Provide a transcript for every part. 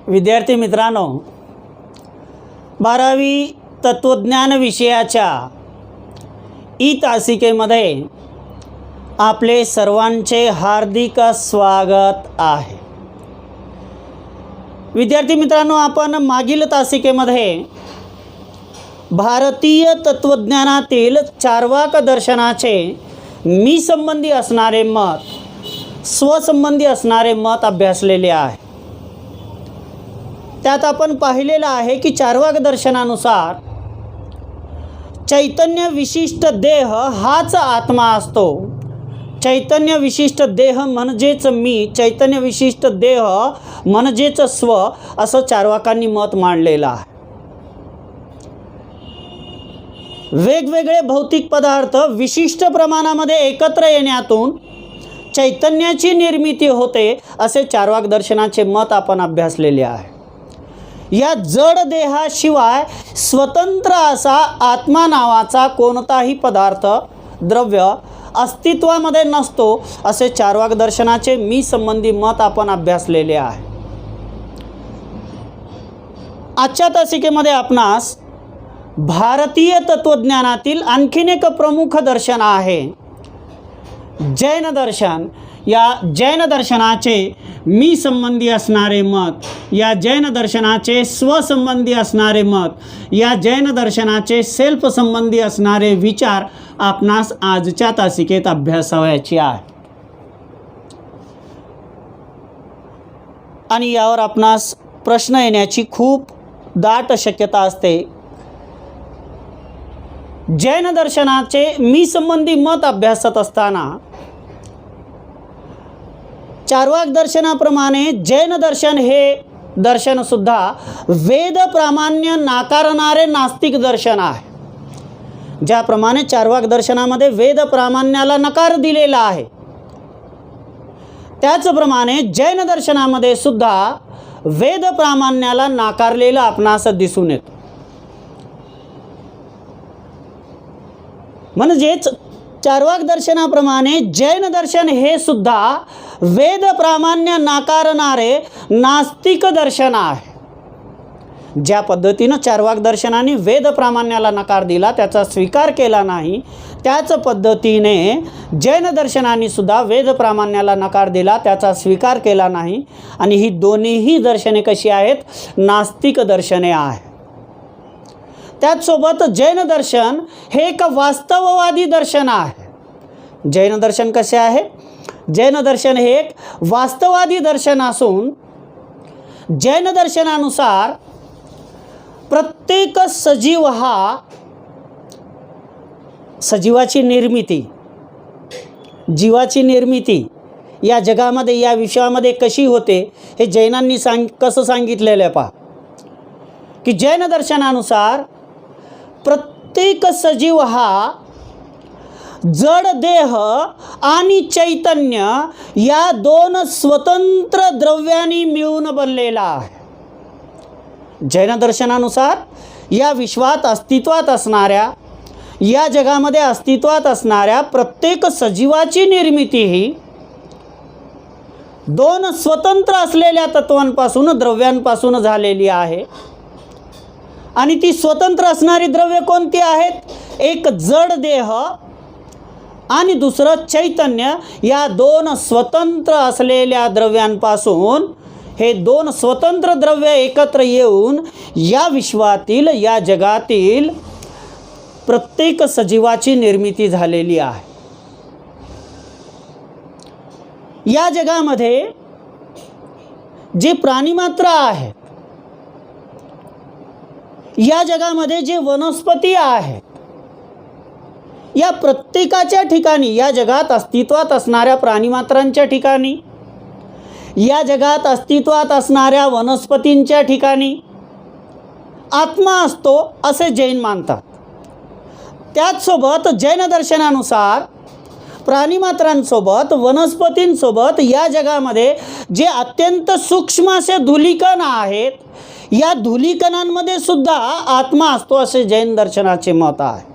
विद्यार्थी मित्रांनो, 12वी तत्वज्ञान विषयाच्या ई तासिकेमध्ये आपले सर्वांचे हार्दिक स्वागत आहे। विद्यार्थी मित्रांनो, आपण मागील तासिकेमध्ये भारतीय तत्वज्ञानातील चार्वाक दर्शनाचे मी संबंधी असणारे मत, स्वसंबंधी असणारे मत अभ्यासलेले आहे। त्यात आपण पाहिलेलं आहे की चार्वाक दर्शनानुसार चैतन्य विशिष्ट देह हाच आत्मा असतो। चैतन्य विशिष्ट देह म्हणजेच मी, चैतन्य विशिष्ट देह म्हणजेच स्व, असं चार्वाकांनी मत मांडलेलं आहे। वेगवेगळे भौतिक पदार्थ विशिष्ट प्रमाणामध्ये एकत्र येण्यातून चैतन्याची निर्मिती होते, असे चार्वाक दर्शनाचे मत आपण अभ्यासलेले आहे। या जड देहाशिवाय स्वतंत्र असा आत्मा नावाचा कोणताही पदार्थ, द्रव्य अस्तित्वामध्ये नसतो, असे चार्वाक दर्शनाचे मी संबंधी मत आपण अभ्यासलेले आहे। आजच्या तासिकेमध्ये आपणास भारतीय तत्वज्ञानातील आणखीन एक प्रमुख दर्शन आहे, जैन दर्शन। या जैन दर्शनाचे मी संबंधी असणारे मत, या जैन दर्शनाचे स्वसंबंधी असणारे मत, या जैन दर्शनाचे सेल्फ संबंधी असणारे विचार आपणास आजच्या तासिकेत अभ्यासावयाचे आहे। आणि यावर आपणास प्रश्न येण्याची खूप दाट शक्यता असते। जैन दर्शनाचे मी संबंधी मत अभ्यासत असताना चार्वाक दर्शनाप्रमाणे जैन दर्शन हे दर्शनसुद्धा वेद प्रामाण्य नाकारणारे नास्तिक दर्शन आहे। ज्याप्रमाणे चार्वाक दर्शनामध्ये वेद प्रामाण्याला नकार दिलेला आहे, त्याचप्रमाणे जैन दर्शनामध्ये सुद्धा वेद प्रामाण्याला नाकारलेलं आपणास दिसून येतं। म्हणजेच चार्वाक दर्शनाप्रमाणे जैन दर्शन हे सुद्धा वेद प्रामाण्य नाकारणारे नास्तिक दर्शन आहे। ज्या पद्धतीनं चार्वाक दर्शनाने वेद प्रामाण्याला नकार दिला, त्याचा स्वीकार केला नाही, त्याच पद्धतीने जैन दर्शनाने सुद्धा वेद प्रामाण्याला नकार दिला, त्याचा स्वीकार केला नाही। आणि ही दोन्हीही दर्शने कशी आहेत? नास्तिक दर्शने आहेत। त्याचसोबत जैन दर्शन हे एक वास्तववादी दर्शन आहे। जैन दर्शन कसे आहे? जैन दर्शन हे एक वास्तववादी दर्शन असून जैन दर्शनानुसार प्रत्येक सजीव हा सजीवाची निर्मिती, जीवाची निर्मिती या जगामध्ये, या विश्वामध्ये कशी होते हे जैनांनी कसं सांगितलेलं आहे पहा, की जैन दर्शनानुसार प्रत्येक सजीव हा जड देह आणि चैतन्य या दोन स्वतंत्र द्रव्यांनी मिळून बनलेला आहे। जैन दर्शनानुसार या विश्वात अस्तित्वात असणाऱ्या, या जगामध्ये अस्तित्वात असणाऱ्या प्रत्येक सजीवाची निर्मिती ही दोन स्वतंत्र असलेल्या तत्वांपासून, द्रव्यांपासून झालेली आहे। आणि ती स्वतंत्र असणारी द्रव्ये कोणती आहेत? एक जड देह आणि दुसरं चैतन्य। या दोन स्वतंत्र असलेल्या द्रव्यांपासून हे दोन स्वतंत्र द्रव्य एकत्र येऊन या विश्वातील, या जगातील प्रत्येक सजीवाची निर्मिती झालेली आहे। या जगामध्ये जे प्राणीमात्र आहेत, या जगामध्ये जे वनस्पती आहेत, या प्रत्येकाच्या ठिकाणी, या जगात अस्तित्वात असणाऱ्या प्राणीमात्रांच्या ठिकाणी, या जगात अस्तित्वात असणाऱ्या वनस्पतींच्या ठिकाणी आत्मा असतो, असे जैन मानतात। त्याचसोबत जैन दर्शनानुसार प्राणीमात्रांसोबत, वनस्पतींसोबत या जगामध्ये जे अत्यंत सूक्ष्म असे धूलिकण आहेत, या धूलिकणांमध्ये सुद्धा आत्मा असतो, असे जैन दर्शनाचे मत आहे।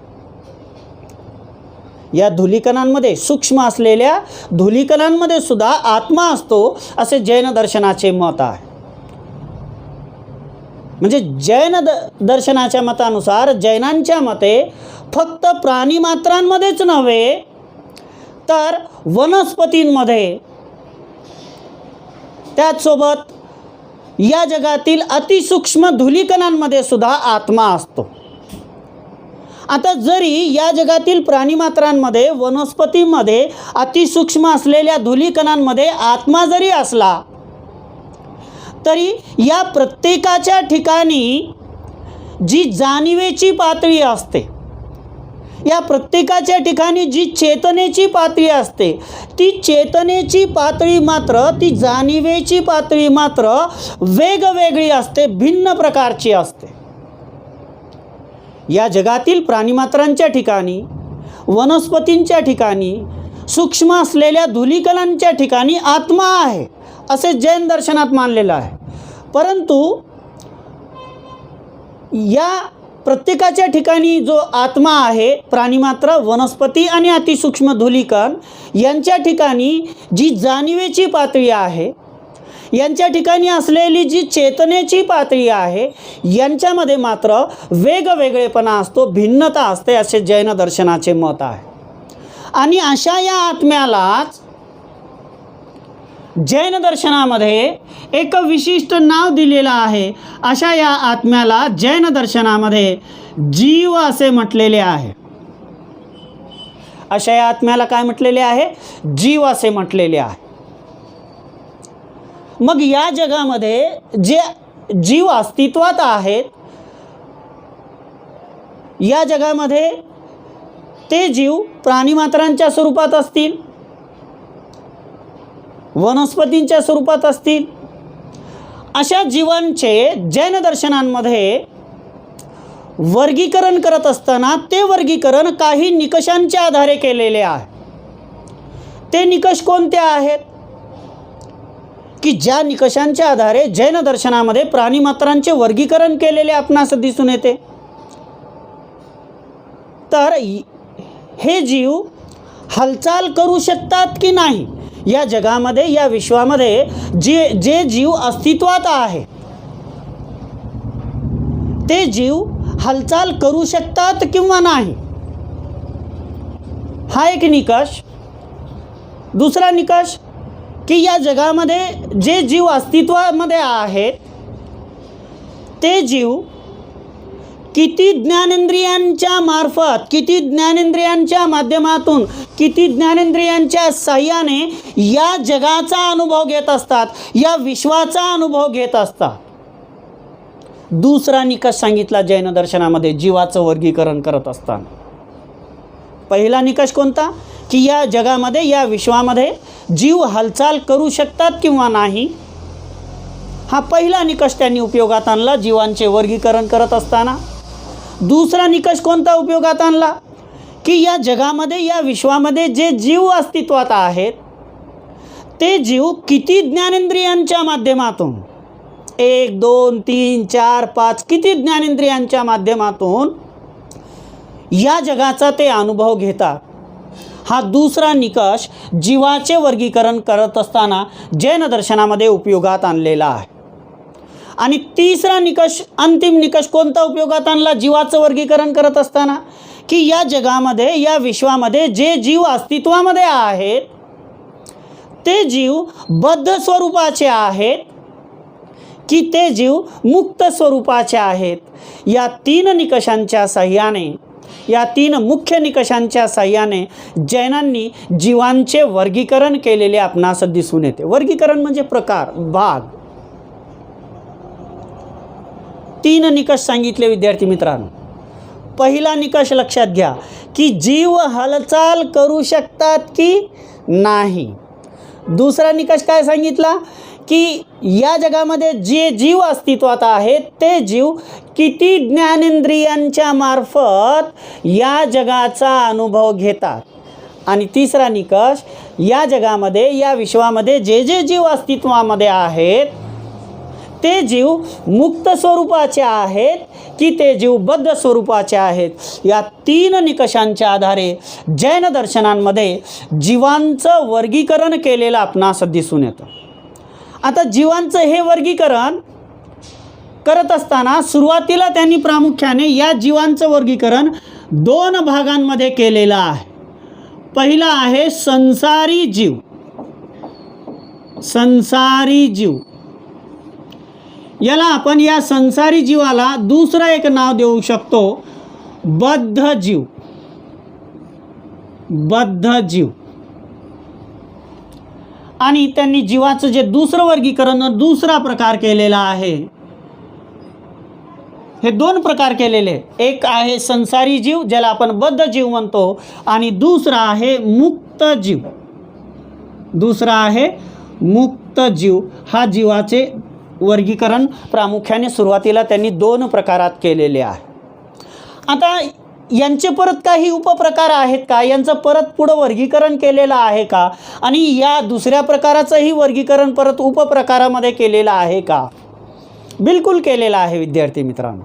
या धूलिकणांमध्ये, सूक्ष्म असलेल्या धूलिकणांमध्ये सुद्धा आत्मा असतो, असे जैन दर्शनाचे मत आहे। म्हणजे जैन दर्शनाच्या मतानुसार, जैनांच्या मते फक्त प्राणीमात्रांमध्येच नव्हे तर वनस्पतींमध्ये, त्याचसोबत या जगातील अतिसूक्ष्म धूलिकणांमध्ये सुद्धा आत्मा असतो. आता जरी या जगातील प्राणीमात्रांमध्ये, वनस्पतींमध्ये अतिसूक्ष्म असलेल्या धूलिकणांमध्ये आत्मा जरी असला तरी या प्रत्येकाच्या ठिकाणी जी जाणीवेची पातळी असते, या प्रत्येकाच्या ठिकाणी जी चेतनेची पातळी असते, ती चेतनेची पातळी मात्र, ती जाणीवेची पातळी मात्र वेगवेगळी असते, भिन्न प्रकारची असते. या जगातील प्राणीमात्रांच्या ठिकाणी, वनस्पतींच्या ठिकाणी, सूक्ष्म असलेल्या धूलिकणांच्या ठिकाणी आत्मा आहे असे जैन दर्शनात मानलेलं आहे. परंतु या प्रत्येकाच्या ठिकाणी जो आत्मा आहे, प्राणीमात्र, वनस्पती आणि अतिसूक्ष्म धूलिकण यांच्या ठिकाणी जी जाणीवेची पातळी आहे, यांच्या ठिकाणी असलेली जी चेतनेची पातळी आहे, यांच्यामध्ये मात्र वेगवेगळेपणा असतो, भिन्नता असते असे जैन दर्शनाचे मत आहे. आणि अशा या आत्म्यालाच जैन दर्शनामध्ये एक विशिष्ट नाव दिलेलं आहे. अशा या आत्म्याला जैन दर्शनामध्ये जीव असे म्हटलेले आहे. अशा या आत्म्याला काय म्हटलेले आहे? जीव असे म्हटलेले आहे. मग या जगामध्ये जे जीव अस्तित्वात आहेत, या जगामध्ये ते जीव प्राणीमात्रांच्या स्वरूपात असतील, वनस्पतींच्या स्वरूपात असतील. अशा जीवांचे जैन दर्शनांमध्ये वर्गीकरण करत असताना ते वर्गीकरण काही निकषांच्या आधारे केलेले आहे. ते निकष कोणते आहेत की ज्या निकषांच्या आधारे जैन दर्शनामध्ये प्राणीमात्रांचे वर्गीकरण केलेले आपणास दिसून येते? तर हे जीव हालचाल करू शकतात की नाही, या जगामध्ये, या विश्वामध्ये जे जीव अस्तित्वात आहे ते जीव हालचाल करू शकतात किंवा नाही, हा एक निकष. दुसरा निकष की या जगामध्ये जे जीव अस्तित्वामध्ये आहेत ते जीव किती ज्ञानेंद्रियांच्या मार्फत, किती ज्ञानेंद्रियांच्या माध्यमातून, किती ज्ञानेंद्रियांच्या साह्याने या जगाचा अनुभव घेत असतात, या विश्वाचा अनुभव घेत असतात. दुसरा निकष सांगितला जैन दर्शनामध्ये जीवाचं वर्गीकरण करत असताना. पहिला निकष कोणता? की या जगामध्ये, या विश्वामध्ये जीव हालचाल करू शकतात किंवा नाही, हा पहिला निकष त्यांनी उपयोगात आणला जीवांचे वर्गीकरण करत असताना. दुसरा निकष कोणता उपयोगात आणला? की या जगामध्ये, या विश्वामध्ये जे जीव अस्तित्वात आहेत ते जीव किती ज्ञानेंद्रियांच्या माध्यमातून, 1, 2, 3, 4, 5 किती ज्ञानेंद्रियांच्या माध्यमातून या जगाचा ते अनुभव घेतात, हा दुसरा निकष जीवाचे वर्गीकरण करत असताना जैन दर्शनामध्ये उपयोगात आणलेला आहे. आणि तिसरा निकष, अंतिम निकष कोणता उपयोगात आणला जीवाचं वर्गीकरण करत असताना? की या जगामध्ये, या विश्वामध्ये जे जीव अस्तित्वामध्ये आहेत ते जीव बद्ध स्वरूपाचे आहेत की ते जीव मुक्त स्वरूपाचे आहेत. या तीन निकषांच्या साह्याने, या तीन मुख्य निकषांच्या साह्याने जैनांनी जीवांचे वर्गीकरण केलेले आपणास दिसून येते. वर्गीकरण म्हणजे प्रकार, भाग. 3 निकष सांगितले विद्यार्थी मित्रांनो. पहिला निकष लक्षात घ्या की जीव हालचाल करू शकतात की नाही. दुसरा निकष काय सांगितला? की या जगामध्ये जे जीव अस्तित्वात आहेत ते जीव किती ज्ञानेंद्रियांच्या मार्फत या जगाचा अनुभव घेतात. आणि तिसरा निकष, या जगामध्ये, या विश्वामध्ये जे जीव अस्तित्वामध्ये आहेत ते जीव मुक्त स्वरूपाचे आहेत की ते जीव बद्ध स्वरूपाचे आहेत. या 3 निकषांच्या आधारे जैन दर्शनांमध्ये जीवांचं वर्गीकरण केलेलं आपणास दिसून येतं. आता जीवांचं हे वर्गीकरण करत असताना सुरुवातीला त्यांनी प्रामुख्याने या जीवांचं वर्गीकरण 2 भागांमध्ये केलेलं आहे. पहिला आहे संसारी जीव. संसारी जीव याला आपण, या संसारी जीवाला दुसरं एक नाव देऊ शकतो, बद्ध जीव. बद्ध जीव. आणि त्यांनी जीवाचं जे दुसरं वर्गीकरण, दुसरा प्रकार केलेला आहे, हे 2 प्रकार केलेले. एक आहे संसारी जीव ज्याला आपण बद्ध जीव म्हणतो, आणि दुसरा आहे मुक्त जीव. दुसरा आहे मुक्त जीव. हा जीवाचे वर्गीकरण प्रामुख्याने सुरुवातीला त्यांनी 2 प्रकारात केलेले आहे. आता यांचे परत काही उपप्रकार आहेत का? यांचं परत पुढं वर्गीकरण केलेलं आहे का? आणि या दुसऱ्या प्रकाराचंही वर्गीकरण परत उपप्रकारामध्ये केलेलं आहे का? बिलकुल केलेलं आहे विद्यार्थी मित्रांनो.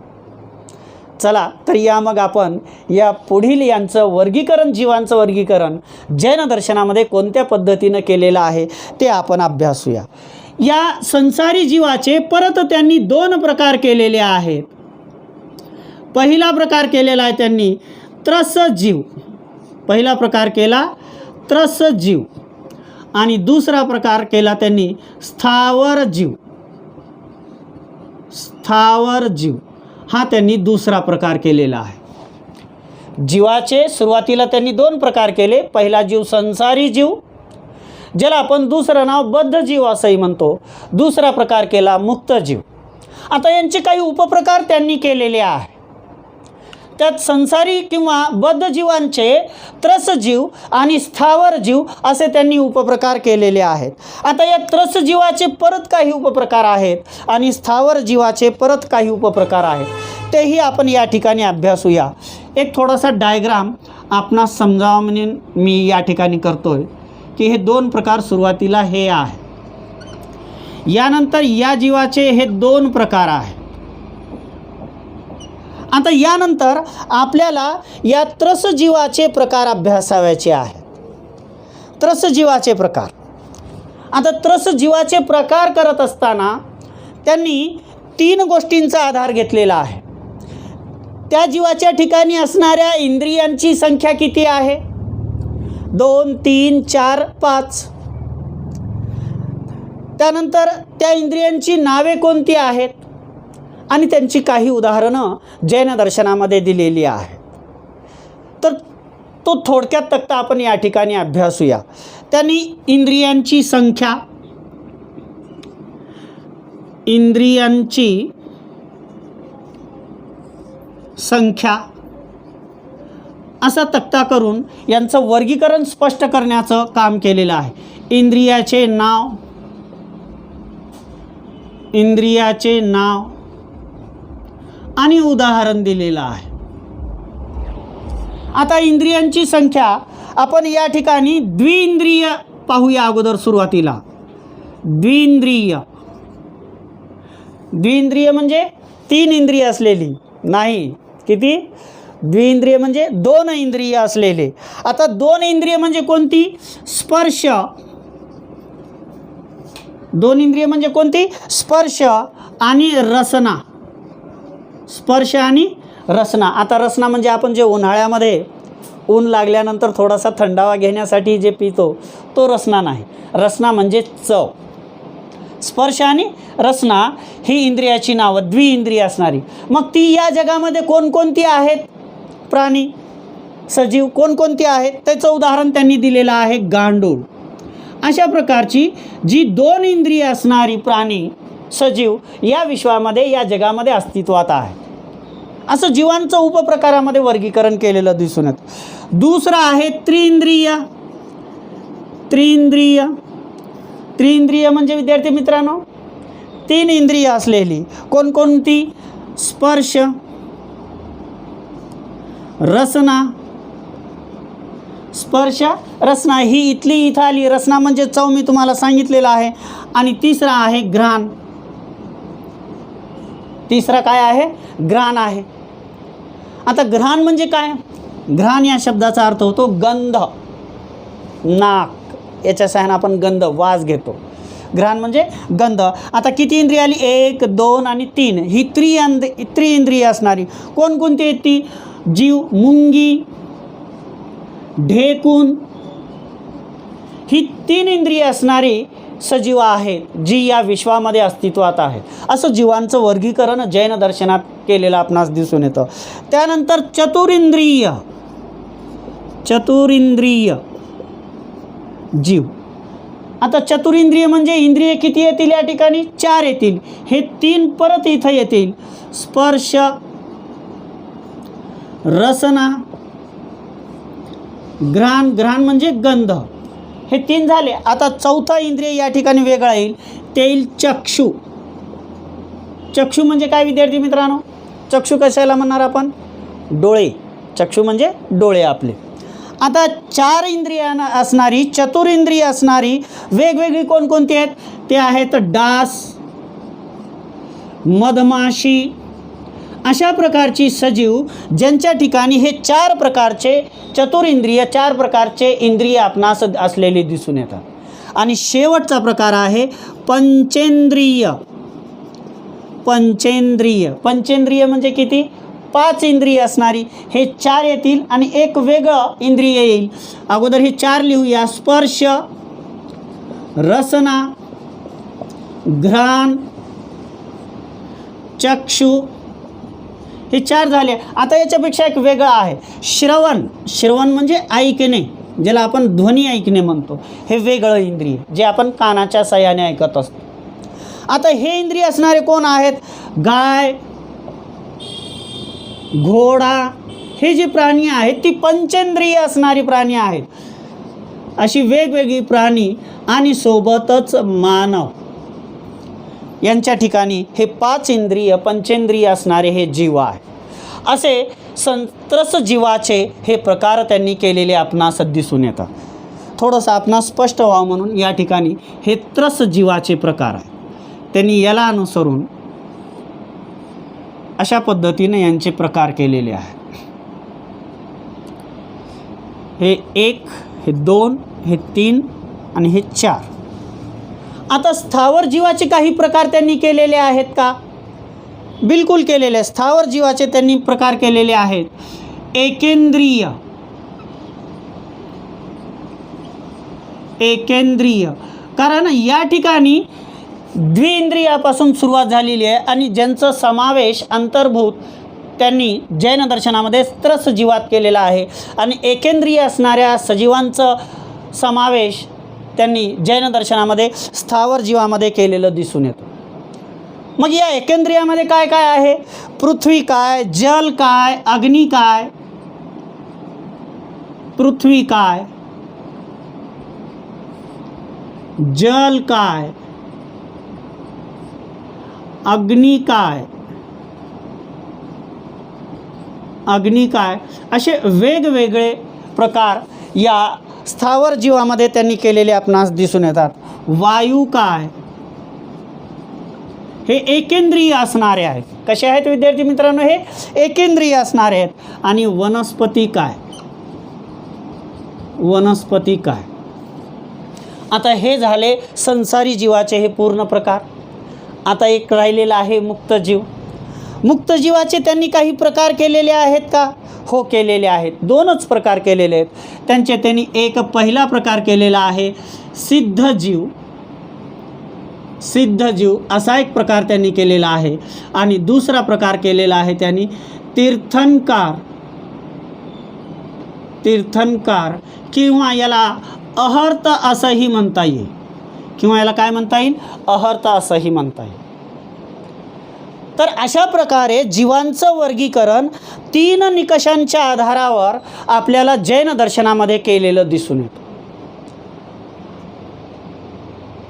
चला तर या मग आपण या पुढील यांचं वर्गीकरण, जीवांचं वर्गीकरण जैन दर्शनामध्ये कोणत्या पद्धतीनं केलेलं आहे ते आपण अभ्यासूया. या संसारी जीवाचे परत त्यांनी 2 प्रकार केलेले आहेत. पहिला प्रकार केलेला आहे त्यांनी त्रस जीव. पहिला प्रकार केला त्रस जीव, आणि दुसरा प्रकार केला त्यांनी स्थावर जीव. स्थावर जीव हा त्यांनी दुसरा प्रकार केलेला आहे. जीवाचे सुरुवातीला त्यांनी 2 प्रकार केले. पहिला जीव संसारी जीव ज्याला आपण दुसरं नाव बद्ध जीव असंही म्हणतो. दुसरा प्रकार केला मुक्त जीव. आता यांचे काही उपप्रकार त्यांनी केलेले आहे. त्यात संसारी किंवा बद्ध जीवांचे त्रस जीव आणि स्थावर जीव असे त्यांनी उपप्रकार केलेले आहेत. आता या त्रस जीवाचे परत काही उपप्रकार आहेत आणि स्थावर जीवाचे परत काही उपप्रकार आहेत. तेही आपण या ठिकाणी अभ्यासूया. एक थोडासा डायग्राम आपणास समजावा म्हणून मी या ठिकाणी करतोय की हे 2 प्रकार सुरुवातीला हे आहे. यानंतर या जीवाचे हे 2 प्रकार आहेत. आता यानंतर आपल्याला या त्रस जीवाचे प्रकार अभ्यासावायचे आहेत. त्रस जीवाचे प्रकार. आता त्रस जीवाचे प्रकार करत असताना त्यांनी 3 गोष्टींचा आधार घेतलेला आहे. त्या जीवाच्या ठिकाणी असणाऱ्या इंद्रियांची संख्या किती आहे? 2, 3, 4, 5. त्यानंतर त्या इंद्रियांची नावे कोणती आहेत आणि त्यांची काही उदाहरणं जैन दर्शनामध्ये दिलेली आहेत. तर तो थोडक्यात तक्ता आपण या ठिकाणी अभ्यासूया. त्यांनी इंद्रियांची संख्या, इंद्रियांची संख्या असा तक्ता करून यांचं वर्गीकरण स्पष्ट करण्याचं काम केलेलं आहे. इंद्रियाचे नाव, इंद्रियाचे नाव आणि उदाहरण दिलेलं आहे. आता इंद्रियांची संख्या आपण या ठिकाणी द्विइंद्रिय पाहूया. अगोदर सुरुवातीला द्विइंद्रिय. द्विइंद्रिय म्हणजे 3 इंद्रिय असलेली नाही. किती? द्विइंद्रिय म्हणजे 2 इंद्रिय असलेले. आता 2 इंद्रिय म्हणजे कोणती? स्पर्श. 2 इंद्रिय म्हणजे कोणती? स्पर्श आणि रसना. स्पर्श आणि रसना. आता रसना म्हणजे आपण जे उन्हाळ्यामध्ये ऊन लागल्यानंतर थोडासा थंडावा घेण्यासाठी जे पितो तो रसना नाही. रसना म्हणजे चव. स्पर्श आणि रसना ही इंद्रियाची नावं, द्विइंद्रिय असणारी. मग ती या जगामध्ये कोणकोणती आहेत? प्राणी, सजीव कोणकोणती आहेत त्याचं उदाहरण त्यांनी दिलेलं आहे गांडूळ. अशा प्रकारची जी 2 इंद्रिय असणारी प्राणी, सजीव या विश्वामध्ये, या जगामध्ये अस्तित्वात आहे. असं जीवांचं उपप्रकारामध्ये वर्गीकरण केलेलं दिसून येतं. दुसरं आहे त्रिइंद्रिय. त्रिइंद्रिय. त्रिइंद्रिय म्हणजे विद्यार्थी मित्रांनो 3 इंद्रिय असलेली. कोणकोणती? स्पर्श, रसना. स्पर्श, रसना ही इथं आली. रसना म्हणजे चव, मी तुम्हाला सांगितलेलं आहे. आणि तिसरा आहे घ्राण. तिसरा काय आहे? घ्राण आहे. आता घ्राण म्हणजे काय? घ्राण या शब्दाचा अर्थ होतो गंध, नाक. याच्या सहाय्याने आपण गंध, वास घेतो. घ्राण म्हणजे गंध. आता किती इंद्रिय आली? 1 2 आणि 3 ही त्रिइंद्रिय असणारी कोणकोणती आहेत ती? जीव, मुंगी, ढेकून ही 3 इंद्रिय असणारी सजीव आहेत जी या विश्वामध्ये अस्तित्वात आहेत. असं जीवांचं वर्गीकरण जैन दर्शनात केलेलं आपणास दिसून येतं. त्यानंतर चतुरिंद्रिय जीव. आता चतुरिंद्रिय म्हणजे इंद्रिय किती येतील या ठिकाणी? 4 येतील. हे 3 परत इथं येतील. स्पर्श, रसना, घ्राण म्हणजे गंध, हे 3 झाले. आता चौथा इंद्रिय या ठिकाणी वेगळा येईल, ते येईल चक्षु. चक्षु म्हणजे काय विद्यार्थी मित्रांनो? चक्षु कशाला म्हणणार आपण? डोळे. चक्षु म्हणजे डोळे आपले. आता 4 इंद्रिय असणारी, चतुरिंद्रिय असणारी वेगवेगळी कोणकोणती आहेत? ते आहेत डास, मधमाशी, अशा प्रकारची सजीव ज्यांच्या ठिकाणी हे 4 प्रकारचे चतुरिंद्रिय, 4 प्रकारचे इंद्रिय आपणास असलेले दिसून येतात. आणि शेवटचा प्रकार आहे पंचेंद्रिय. पंचेंद्रिय म्हणजे किती? 5 इंद्रिय असणारी. हे 4 येतील आणि एक वेगळं इंद्रिय येईल. अगोदर हे 4 लिहूया. स्पर्श, रसना, घ्राण, चक्षु, हे 4 झाले. आता याच्यापेक्षा एक वेगळं आहे श्रवण म्हणजे ऐकणे, ज्याला आपण ध्वनी ऐकणे म्हणतो. हे वेगळं इंद्रिय जे आपण कानाच्या साहाय्याने ऐकत असतो. आता हे इंद्रिय असणारे कोण आहेत? गाय, घोडा, हे जे प्राणी आहेत ती पंचेंद्रिय असणारी प्राणी आहेत. अशी वेगवेगळी प्राणी आणि सोबतच मानव यांच्या ठिकाणी हे 5 इंद्रिय, पंचेंद्रिय असणारे हे जीव आहे. असे संत्रस जीवाचे हे प्रकार त्यांनी केलेले आपणास दिसून येतात. थोडंसं आपणास स्पष्ट व्हावं म्हणून या ठिकाणी हे त्रस जीवाचे प्रकार आहे. त्यांनी याला अनुसरून अशा पद्धतीने यांचे प्रकार केलेले आहेत. हे 1, हे 2, हे 3 आणि हे 4. आता स्थावर जीवाचे काही प्रकार त्यांनी केलेले आहेत का? बिलकुल केलेले. स्थावर जीवाचे त्यांनी प्रकार केलेले आहेत. एकेंद्रिय, कारण या ठिकाणी द्विइंद्रियापासून सुरुवात झालेली आहे आणि ज्यांचा समावेश अंतर्भूत त्यांनी जैन दर्शनामध्ये त्रस जीवात केलेला आहे. आणि एकेंद्रिय असणाऱ्या सजीवांचं समावेश त्यांनी जैन दर्शनामध्ये स्थावर जीवामध्ये केलेलं दिसून येतं. मग या एकेंद्रियामध्ये काय काय आहे? पृथ्वी काय, जल काय, अग्नी काय, पृथ्वी काय, जल काय, अग्नी काय, असे वेगवेगळे प्रकार या स्थावर जीवामध्ये त्यांनी केलेले आपणास दिसून येतात. वायू काय, हे एकेंद्रिय असणारे आहेत. कसे आहेत विद्यार्थी मित्रांनो? हे एकेंद्रिय असणारे आहेत. आणि वनस्पती काय. आता हे झाले संसारी जीवाचे हे पूर्ण प्रकार. आता एक राहिलेला आहे मुक्त जीव. मुक्त जीवाचे त्यांनी काही प्रकार केलेले आहेत का? हो, केलेले आहेत. 2च प्रकार केलेले आहेत त्यांचे. त्यांनी एक पहिला प्रकार केलेला आहे सिद्ध जीव असा एक प्रकार त्यांनी केलेला आहे. आणि दुसरा प्रकार केलेला आहे त्यांनी तीर्थंकार किंवा याला अहर्त असंही म्हणता येईल. किंवा याला काय म्हणता येईल? अहर्त असंही म्हणता येईल. तर अशा प्रकारे जीवांचं वर्गीकरण 3 निकषांच्या आधारावर आपल्याला जैन दर्शनामध्ये केलेलं दिसून येतं.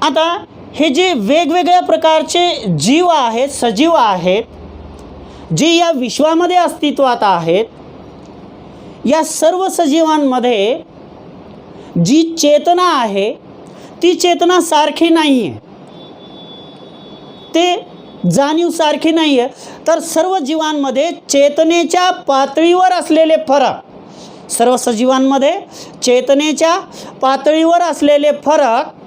आता हे जे वेगवेगळ्या प्रकारचे जीव आहेत, सजीव आहेत, जे या विश्वामध्ये अस्तित्वात आहेत, या सर्व सजीवांमध्ये जी चेतना आहे ती चेतना सारखी नाही आहे, ते जाणीव सारखी नाही आहे. तर सर्व जीवांमध्ये चेतनेच्या पातळीवर असलेले फरक, सर्व सजीवांमध्ये चेतनेच्या पातळीवर असलेले फरक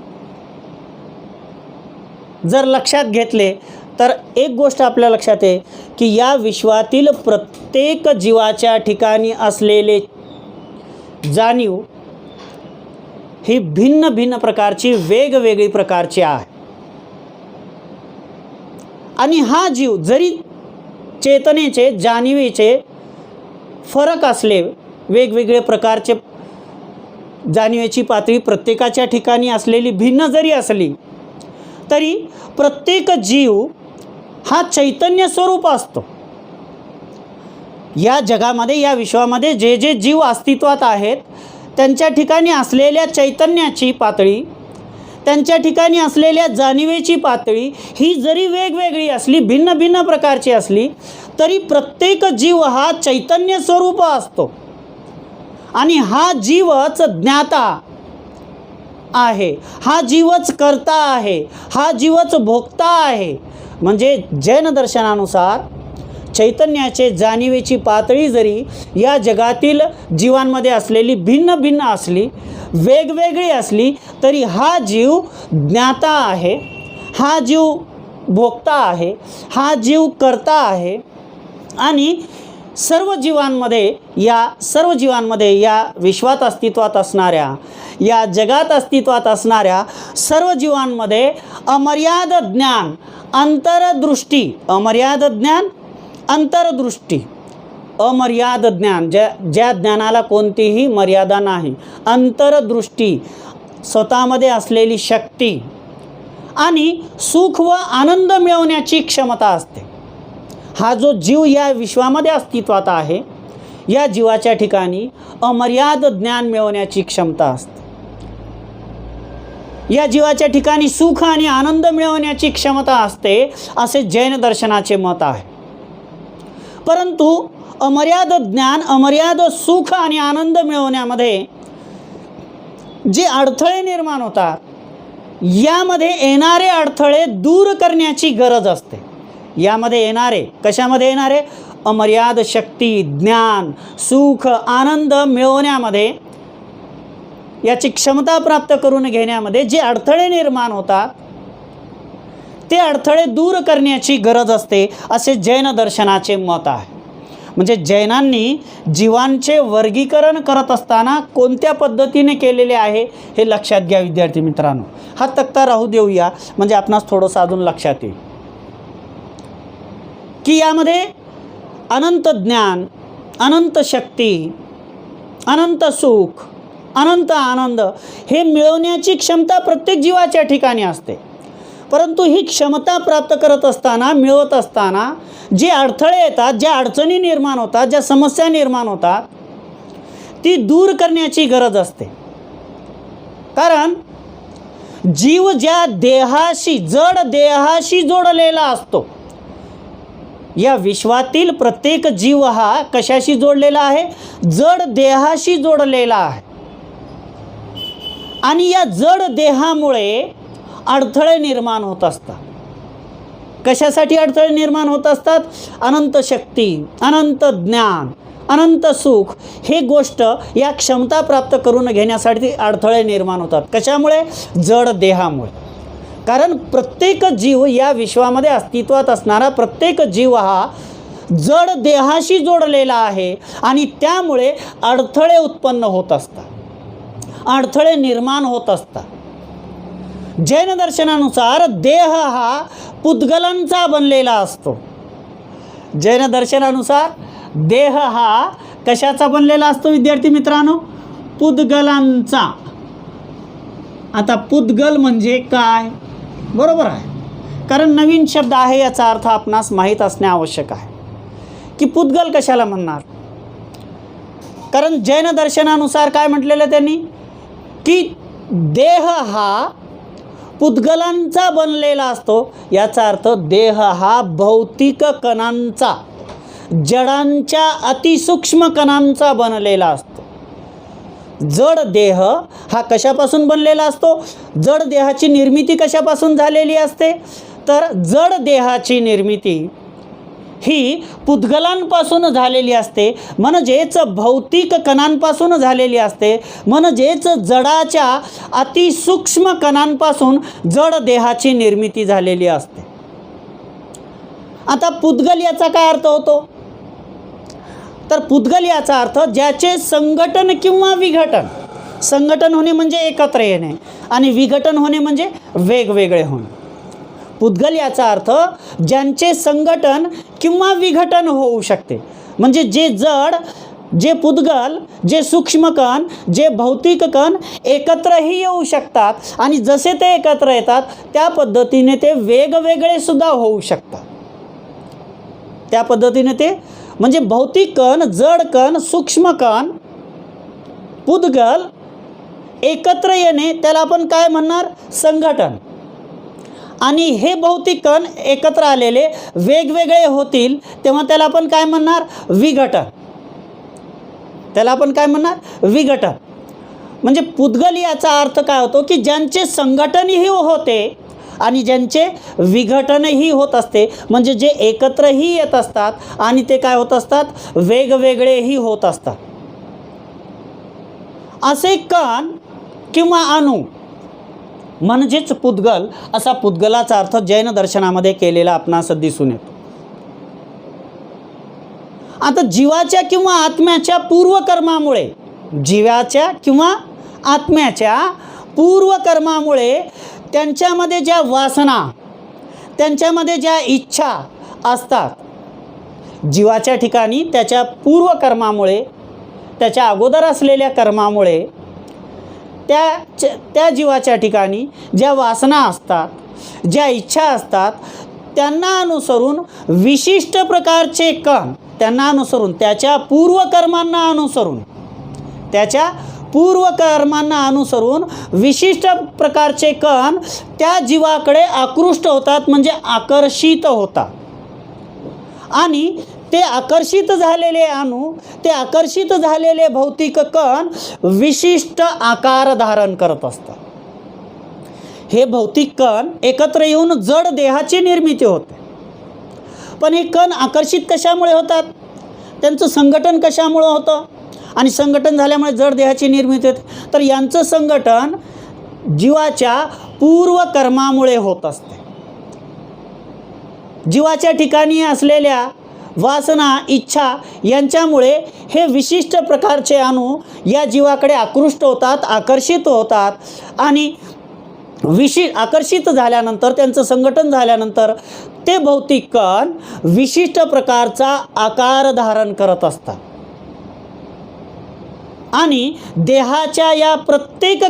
जर लक्षात घेतले तर एक गोष्ट आपल्या लक्षात आहे की या विश्वातील प्रत्येक जीवाच्या ठिकाणी असलेले जाणीव ही भिन्न भिन्न प्रकारची वेगवेगळी प्रकारची आहे. आणि हा जीव जरी चेतनेचे जाणीवेचे फरक असले, वेगवेगळे प्रकारचे जाणीवेची पातळी प्रत्येकाच्या ठिकाणी असलेली भिन्न जरी असली तरी प्रत्येक जीव हा चैतन्य स्वरूप असतो. या जगामध्ये, या विश्वामध्ये जे जे जीव अस्तित्वात आहेत त्यांच्या ठिकाणी असलेल्या चैतन्याची पातळी, त्यांच्या ठिकाणी असलेल्या जाणीवेची पातळी ही जरी वेगवेगळी असली, भिन्न भिन्न प्रकारची असली तरी प्रत्येक जीव हा चैतन्य स्वरूप असतो. आणि हा जीवच ज्ञाता आहे, हा जीवच कर्ता आहे, हा जीवच भोक्ता आहे. म्हणजे जैन दर्शनानुसार चैतन्याचे जाणीवेची पातळी जरी या जगातील जीवांमध्ये असलेली भिन्न भिन्न असली, वेगवेगळी असली तरी हा जीव ज्ञाता आहे, हा जीव भोक्ता आहे, हा जीव कर्ता आहे. आणि सर्व जीवांमध्ये, या विश्वात अस्तित्वात असणाऱ्या, या जगात अस्तित्वात असणाऱ्या सर्व जीवांमध्ये अमर्याद ज्ञान, अंतरदृष्टी, अमर्याद ज्ञान, अंतरदृष्टी, अमर्याद ज्ञान, ज्या ज्ञानाला कोणतीही मर्यादा नाही, अंतरदृष्टी, स्वतःमध्ये असलेली शक्ती आणि सुख व आनंद मिळवण्याची क्षमता असते. हा जो जीव या विश्वामध्ये अस्तित्वात आहे, या जीवाच्या ठिकाणी अमर्याद ज्ञान मिळवण्याची क्षमता असते. या जीवाच्या ठिकाणी सुख आणि आनंद मिळवण्याची क्षमता असते, असे जैन दर्शनाचे मत आहे. परंतु अमर्याद ज्ञान, अमर्याद सुख आणि आनंद मिळवण्यामध्ये जे अडथळे निर्माण होतात, यामध्ये येणारे अडथळे दूर करण्याची गरज असते. यामध्ये येणारे, कशामध्ये येणारे? अमर्याद शक्ती, ज्ञान, सुख, आनंद मिळवण्यामध्ये, याची क्षमता प्राप्त करून घेण्यामध्ये जे अडथळे निर्माण होतात ते अडथळे दूर करण्याची गरज असते, असे जैन दर्शनाचे मत आहे. म्हणजे जैनांनी जीवांचे वर्गीकरण करत असताना कोणत्या पद्धतीने केलेले आहे हे लक्षात घ्या विद्यार्थी मित्रांनो. हा तक्ता राहू देऊया, म्हणजे आपणास थोडंसं अजून लक्षात येईल की यामध्ये अनंत ज्ञान, अनंत शक्ती, अनंत सुख, अनंत आनंद हे मिळवण्याची क्षमता प्रत्येक जीवाच्या ठिकाणी असते. परंतु ही क्षमता प्राप्त करत असताना, मिळवत असताना जे अडथळे येतात, ज्या अडचणी निर्माण होतात, ज्या समस्या निर्माण होतात, ती दूर करण्याची गरज असते. कारण जीव ज्या देहाशी, जड देहाशी जोडलेला असतो, या विश्वातील प्रत्येक जीव हा कशाशी जोडलेला आहे? जड देहाशी जोडलेला आहे. आणि या जड देहामुळे अडथळे निर्माण होत असतात. कशासाठी अडथळे निर्माण होत असतात? अनंत शक्ती, अनंत ज्ञान, अनंत सुख हे गोष्ट, या क्षमता प्राप्त करून घेण्यासाठी अडथळे निर्माण होतात. कशामुळे? जड देहामुळे. कारण प्रत्येक जीव, या विश्वामध्ये अस्तित्वात असणारा प्रत्येक जीव हा जड देहाशी जोडलेला आहे आणि त्यामुळे अडथळे उत्पन्न होत असतात, अडथळे निर्माण होत असतात. जैन दर्शनानुसार देह हा पुद्गलांचा बनलेला असतो. जैन दर्शनानुसार देह हा कशाचा बनलेला असतो विद्यार्थी मित्रांनो? पुद्गलांचा. आता पुद्गल म्हणजे काय? बरोबर आहे, कारण नवीन शब्द आहे, याचा अर्थ आपणास माहीत असणे आवश्यक आहे की पुद्गल कशाला म्हणणार. कारण जैन दर्शनानुसार काय म्हटलेलं त्यांनी की देह हा पुद्गलांचा बनलेला असतो. याचा अर्थ देह हा भौतिक कणांचा, जडांच्या अतिसूक्ष्म कणांचा बनलेला असतो. जड देह हा कशापासून बनलेला असतो? जड देहाची निर्मिती कशापासून झालेली असते? तर जड देहाची निर्मिती ही पुद्गलांपासून झालेली असते, म्हणजेच भौतिक कणांपासून झालेली असते, म्हणजेच जडाच्या अतिसूक्ष्म कणांपासून जड देहाची निर्मिती झालेली असते. आता पुद्गल याचा काय अर्थ होतो? तर पुद्गल याचा अर्थ ज्याचे संघटन किंवा विघटन, संघटन होणे म्हणजे एकत्र येणे आणि विघटन होणे म्हणजे वेगवेगळे होणे. पुद्गल याचा अर्थ ज्यांचे संघटन किंवा विघटन होऊ शकते, म्हणजे जे जड, जे पुद्गल, जे सूक्ष्मकण, जे भौतिक कण एकत्रही येऊ शकतात आणि जसे ते एकत्र येतात त्या पद्धतीने ते वेगवेगळे सुद्धा होऊ शकतात. त्या पद्धतीने ते म्हणजे भौतिक कण, जड कण, सूक्ष्म कण, पुद्गल एकत्र येणे त्याला आपण काय म्हणणार? संघटन. आणि हे भौतिक कण एकत्र आलेले वेगवेगळे होतील तेव्हा त्याला आपण काय म्हणणार? विघटन. त्याला आपण काय म्हणणार? विघटन. म्हणजे पुद्गल याचा अर्थ काय होतो की ज्यांचे संघटनही होते आणि ज्यांचे विघटनही होत असते, म्हणजे जे एकत्रही येत असतात आणि ते काय होत असतात? वेगवेगळेही होत असतात. असे कण किंवा अणू म्हणजेच पुद्गल, असा पुद्गलाचा अर्थ जैन दर्शनामध्ये केलेला आपणास दिसून येतो. आता जीवाच्या किंवा आत्म्याच्या पूर्वकर्मामुळे, जीवाच्या किंवा आत्म्याच्या पूर्वकर्मामुळे त्यांच्यामध्ये ज्या वासना, त्यांच्यामध्ये ज्या इच्छा असतात, जीवाच्या ठिकाणी त्याच्या पूर्वकर्मामुळे, त्याच्या अगोदर असलेल्या कर्मामुळे त्या जीवाच्या ठिकाणी ज्या वासना असतात, ज्या इच्छा असतात, त्यांना अनुसरून विशिष्ट प्रकारचे कण, त्यांना अनुसरून त्याच्या पूर्वकर्मांना अनुसरून, त्याच्या पूर्वकर्मांना अनुसरून विशिष्ट प्रकारचे कण त्या जीवाकडे आकृष्ट होतात, म्हणजे आकर्षित होतात. आणि ते आकर्षित झालेले अणू, ते आकर्षित झालेले भौतिक कण विशिष्ट आकार धारण करत असतात. हे भौतिक कण एकत्र येऊन जड देहाची निर्मिती होते. पण हे कण आकर्षित कशामुळे होतात? त्यांचं संघटन कशामुळे होतं? आणि संघटन झाल्यामुळे जड देहाची निर्मिती होते. तर यांचं संघटन जीवाच्या पूर्वकर्मामुळे होत असते. जीवाच्या ठिकाणी असलेल्या वासना, इच्छा यांच्यामुळे हे विशिष्ट प्रकारचे अणू या जीवाकडे आकृष्ट होतात, आकर्षित होतात आणि आकर्षित झाल्यानंतर, त्यांचं संघटन झाल्यानंतर ते भौतिक कण विशिष्ट प्रकारचा आकार धारण करत असतात. आणि देहाच्या या प्रत्येक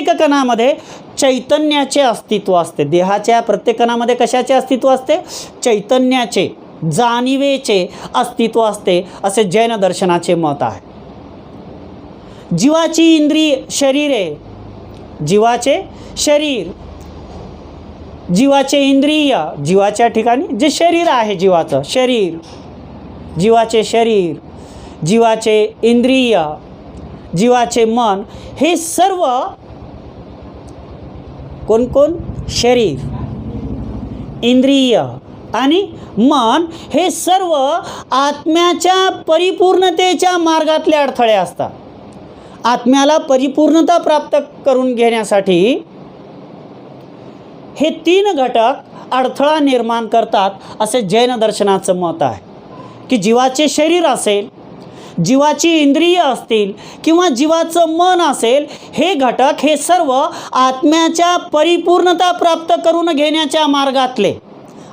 कणामध्ये चैतन्याचे अस्तित्व असते. देहाच्या प्रत्येक कणामध्ये कशाचे अस्तित्व असते? चैतन्याचे, जाणीवेचे अस्तित्व असते, असे जैन दर्शनाचे मत आहे. जीवाची इंद्रिय शरीरे, जीवाचे शरीर, जीवाचे इंद्रिय, जीवाच्या ठिकाणी जे शरीर आहे, जीवाचं शरीर, जीवाचे शरीर, जीवाचे इंद्रिय, जीवाचे मन, हे सर्व कोण? शरीर, इंद्रिय आणि मन हे सर्व आत्म्याच्या परिपूर्णतेच्या मार्गातले अडथळे असतात. आत्म्याला परिपूर्णता प्राप्त करून घेण्यासाठी हे तीन घटक अडथळा निर्माण करतात, असे जैन दर्शनाचं मत आहे. की जीवाचे शरीर असेल, जीवाची इंद्रिय असतील किंवा जीवाचं मन असेल, हे घटक हे सर्व आत्म्याच्या परिपूर्णता प्राप्त करून घेण्याच्या मार्गातले,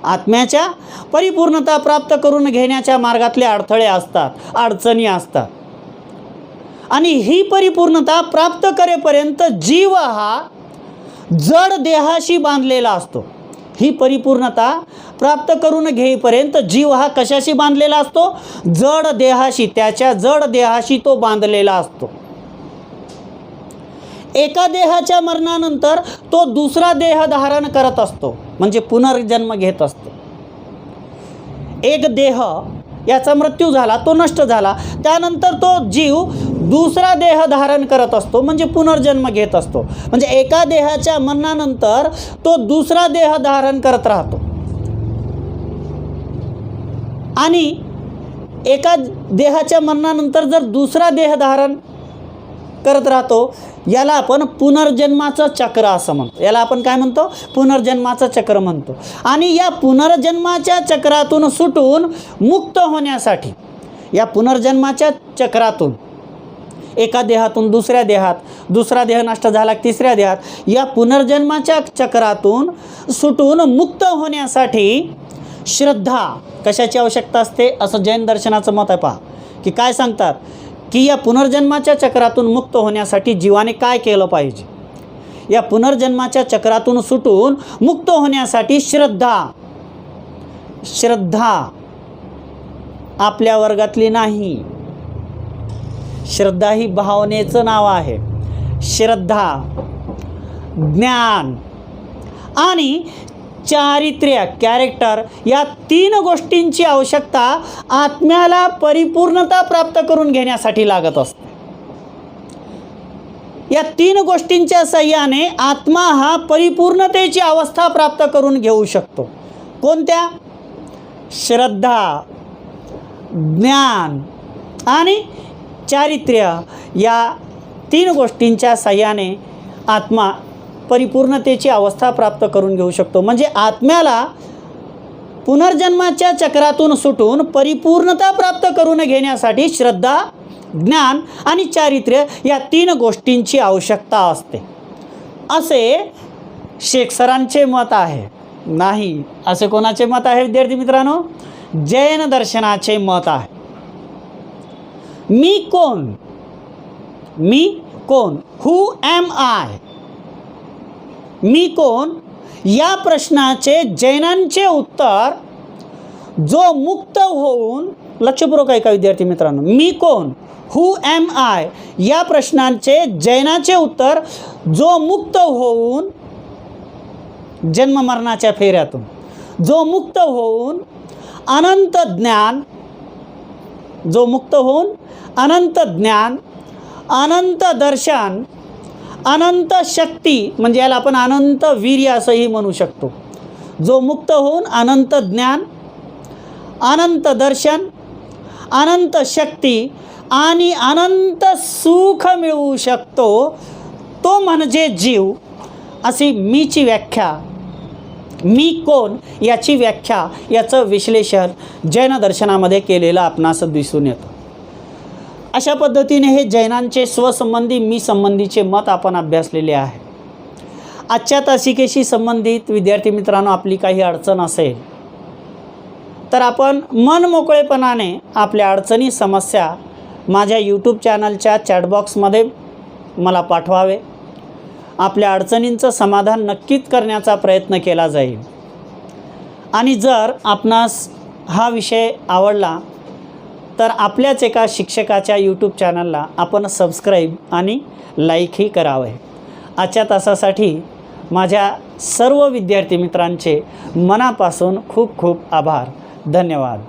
आत्म्याच्या परिपूर्णता प्राप्त करून घेण्याच्या मार्गातले अडथळे असतात, अडचणी असतात. आणि ही परिपूर्णता प्राप्त करेपर्यंत जीव हा जड देहाशी बांधलेला असतो. ही परिपूर्णता प्राप्त करून घेईपर्यंत जीव हा कशाशी बांधलेला असतो? जड देहाशी, त्याच्या जड देहाशी तो बांधलेला असतो. एका देहाच्या मरणानंतर तो दुसरा देह धारण करत असतो, म्हणजे पुनर्जन्म घेत असतो. एक देह याचा मृत्यू झाला, तो नष्ट झाला, त्यानंतर तो जीव दुसरा देह धारण करत असतो, म्हणजे पुनर्जन्म घेत असतो. म्हणजे एका देहाच्या मरणानंतर तो दुसरा देह धारण करत राहतो. आणि एका देहाच्या मरणानंतर जर दुसरा देह धारण करत राहतो, याला आपण पुनर्जन्माचं चक्र असं म्हणतो. याला आपण काय म्हणतो? पुनर्जन्माचं चक्र म्हणतो. आणि या पुनर्जन्माच्या चक्रातून सुटून मुक्त होण्यासाठी, या पुनर्जन्माच्या चक्रातून एका देहातून दुसऱ्या देहात, दुसरा देह नष्ट झाला तिसऱ्या देहात, या पुनर्जन्माच्या चक्रातून सुटून मुक्त होण्यासाठी श्रद्धा कशाची आवश्यकता असते असं जैन दर्शनाचं मत आहे. पहा की काय सांगतात की या पुनर्जन्माच्या चक्रातून मुक्त होण्यासाठी जीवाने काय केलं पाहिजे. या पुनर्जन्माच्या चक्रातून सुटून मुक्त होण्यासाठी श्रद्धा आपल्या वर्गातली नाही. श्रद्धा ही भावनेचं नाव आहे. श्रद्धा, ज्ञान आणि चारित्र्य, कॅरेक्टर, या 3 गोष्टींची आवश्यकता आत्म्याला परिपूर्णता प्राप्त करून घेण्यासाठी लागत असते. या 3 गोष्टींच्या साहाय्याने आत्मा हा परिपूर्णतेची अवस्था प्राप्त करून घेऊ शकतो. कोणत्या? श्रद्धा, ज्ञान आणि चारित्र्य, या 3 गोष्टींच्या साहाय्याने आत्मा परिपूर्णतेची अवस्था प्राप्त करून घेऊ शकतो. म्हणजे आत्म्याला पुनर्जन्माच्या चक्रातून सुटून परिपूर्णता प्राप्त करून घेण्यासाठी श्रद्धा, ज्ञान आणि चारित्र्य या 3 गोष्टींची आवश्यकता असते, असे शेख सरांचे मत आहे. नाही, असे कोणाचे मत आहे विद्यार्थी मित्रांनो? जैन दर्शनाचे मत आहे. मी कोण? हू ॲम आय? मी कोण या प्रश्नाचे जैनांचे उत्तर, जो मुक्त होऊन, लक्षपूर्वक ऐका विद्यार्थी मित्रांनो, मी कोण, हू ॲम आय या प्रश्नांचे जैनाचे उत्तर, जो मुक्त होऊन जन्म मरणाच्या फेऱ्यातून, जो मुक्त होऊन अनंत ज्ञान, अनंत दर्शन, अनंत शक्ती, म्हणजे याला आपण अनंत वीर्य असंही म्हणू शकतो, जो मुक्त होऊन अनंत ज्ञान, अनंत दर्शन, अनंत शक्ती आणि अनंत सुख मिळवू शकतो, तो म्हणजे जीव. अशी मीची व्याख्या, मी कोण याची व्याख्या, याचं विश्लेषण जैन दर्शनामध्ये केलेलं आपणास दिसून येतं. अशा पद्धतीने हे जैनांचे स्वसंबंधी मी संबंधीचे मत आपण अभ्यासलेले आहे. आजच्या तासिकेशी संबंधित विद्यार्थी मित्रांनो आपली काही अडचण असेल तर आपण मनमोकळेपणाने आपल्या अडचणी, समस्या माझ्या यूट्यूब चॅनलच्या चॅटबॉक्समध्ये मला पाठवावे. आपल्या अडचणींचं समाधान नक्कीच करण्याचा प्रयत्न केला जाईल. आणि जर आपणास हा विषय आवडला तर आपल्याच एका शिक्षकाच्या यूट्यूब चॅनलला आपण सबस्क्राईब आणि लाईकही करावे. आजच्या तासासाठी माझ्या सर्व विद्यार्थी मित्रांचे मनापासून खूप खूप आभार. धन्यवाद.